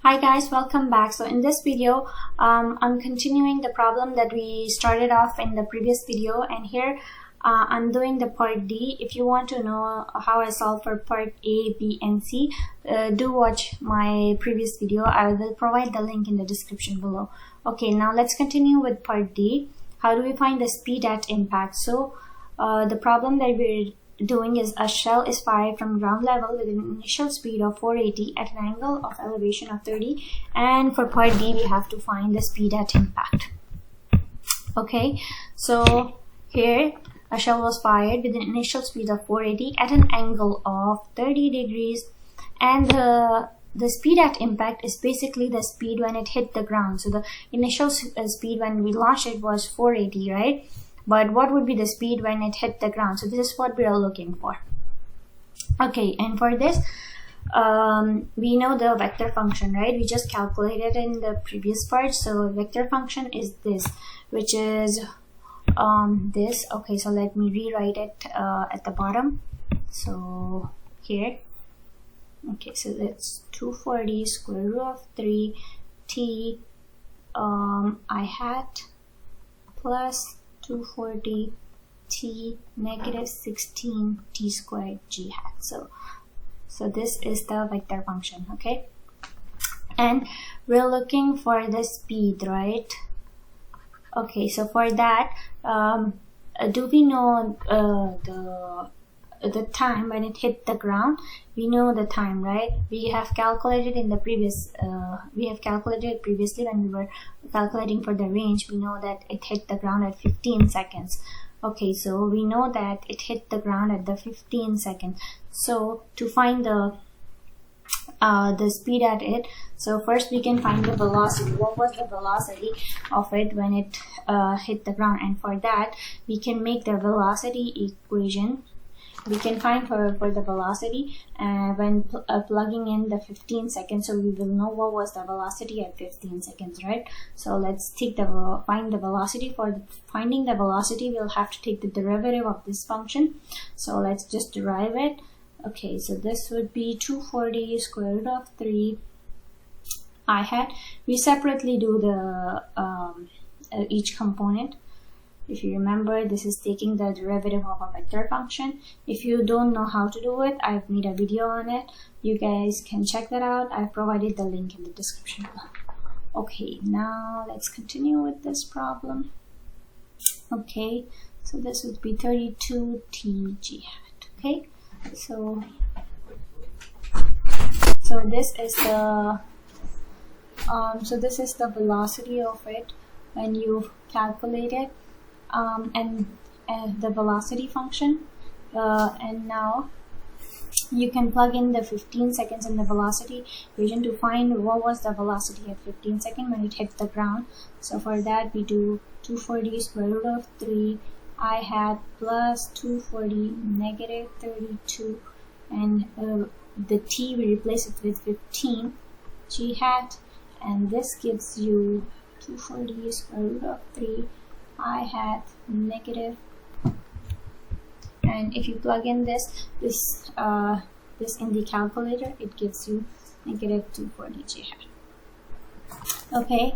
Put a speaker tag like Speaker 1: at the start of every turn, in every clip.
Speaker 1: Hi guys, welcome back. So in this video, I'm continuing the problem that we started off in the previous video, and here I'm doing the part D. If you want to know how I solve for part A, B, and C, do watch my previous video. I will provide the link in the description below. Okay, now let's continue with part D. How do we find the speed at impact? So the problem that we're doing is a shell is fired from ground level with an initial speed of 480 at an angle of elevation of 30, and for part D we have to find the speed at impact. Okay, so here a shell was fired with an initial speed of 480 at an angle of 30 degrees, and the speed at impact is basically the speed when it hit the ground. So the initial speed when we launched it was 480, right? But what would be the speed when it hit the ground? So this is what we are looking for. Okay, and for this, we know the vector function, right? We just calculated in the previous part. So vector function is this, which is this. Okay, so let me rewrite it at the bottom. So here, okay, so that's 240 square root of 3 t I hat plus 240 t negative 16 t squared g hat. So this is the vector function. Okay, and we're looking for the speed, right? Okay, so for that, do we know the time when it hit the ground? We know the time, right? We have calculated in the previous we have calculated previously when we were calculating for the range. We know that it hit the ground at 15 seconds. Okay, so we know that it hit the ground at the 15 seconds. So to find the speed at it, so first we can find the velocity. What was the velocity of it when it hit the ground? And for that we can make the velocity equation. We can find for the velocity when plugging in the 15 seconds, so we will know what was the velocity at 15 seconds, right? So let's take find the velocity. For finding the velocity, we'll have to take the derivative of this function. So let's just derive it. Okay, so this would be 240 square root of 3 I hat. We separately do the each component. If you remember, this is taking the derivative of a vector function. If you don't know how to do it, I've made a video on it. You guys can check that out. I've provided the link in the description below. Okay, now let's continue with this problem. Okay, so this would be 32 t g hat. Okay, so this is the velocity of it when you calculate it. And the velocity function, and now you can plug in the 15 seconds in the velocity equation to find what was the velocity at 15 seconds when it hit the ground. So for that we do 240 square root of 3 I hat plus 240 negative 32, and the t we replace it with 15 g hat, and this gives you 240 square root of 3 I hat negative, and if you plug in this in the calculator, it gives you negative 240 g hat. Okay,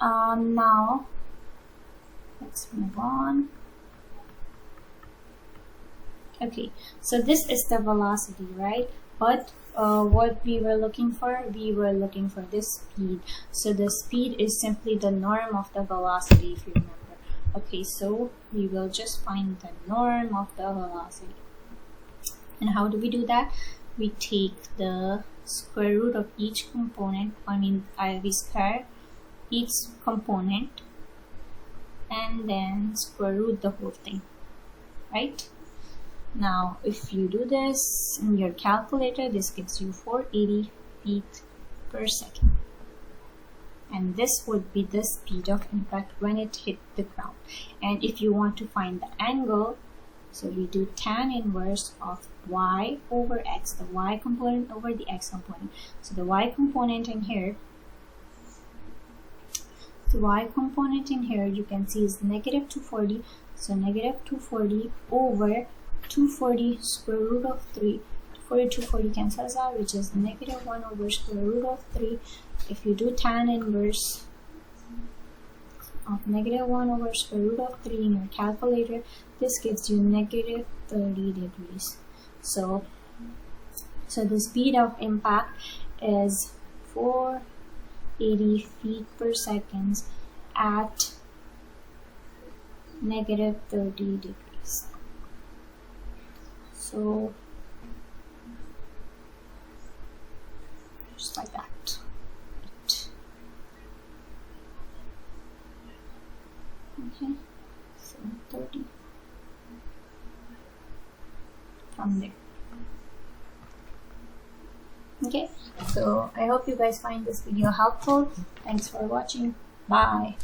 Speaker 1: now let's move on. Okay, so this is the velocity, right? But what we were looking for this speed. So the speed is simply the norm of the velocity, if you remember. Okay, so we will just find the norm of the velocity. And how do we do that? We take the square root of each component. We square each component and then square root the whole thing, right? Now if you do this in your calculator, this gives you 480 feet per second. And this would be the speed of impact when it hit the ground. And if you want to find the angle, so we do tan inverse of y over x, the y component over the x component. So the y component in here, you can see is negative 240. So negative 240 over 240 square root of 3 40 cancels out, which is negative 1 over square root of 3. If you do tan inverse of negative 1 over square root of 3 in your calculator, this gives you negative 30 degrees. So the speed of impact is 480 feet per second at negative 30 degrees. So just like that. Okay, so 30 from there. Okay, so I hope you guys find this video helpful. Thanks for watching. Bye.